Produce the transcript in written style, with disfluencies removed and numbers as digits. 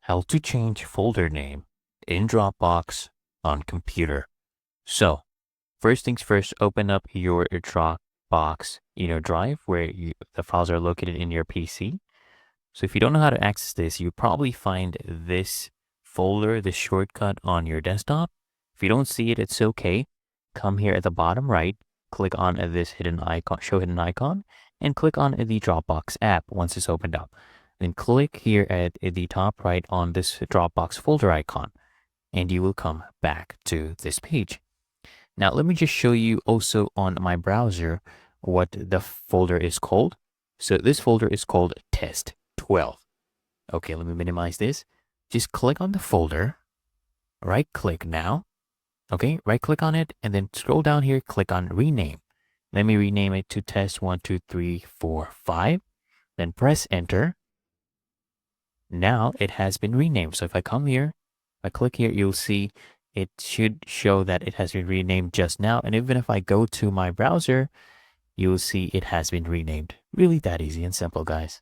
How to change folder name in Dropbox on computer. So, first things first, open up your Dropbox, drive where the files are located in your PC. So if you don't know how to access this, you probably find this folder, this shortcut on your desktop. If you don't see it, it's okay. Come here at the bottom right, click on this hidden icon, show hidden icon, and click on the Dropbox app once it's opened up. Then click here at the top right on this Dropbox folder icon, and you will come back to this page. Now, let me just show you also on my browser what the folder is called. So this folder is called Test 12. Okay, let me minimize this. Just click on the folder, right click now. Okay, right click on it and then scroll down here, click on rename. Let me rename it to test 1, 2, 3, 4, 5. Then press enter. Now it has been renamed. So if I come here, if I click here, you'll see it should show that it has been renamed just now. And even if I go to my browser, you'll see it has been renamed. Really that easy and simple, guys.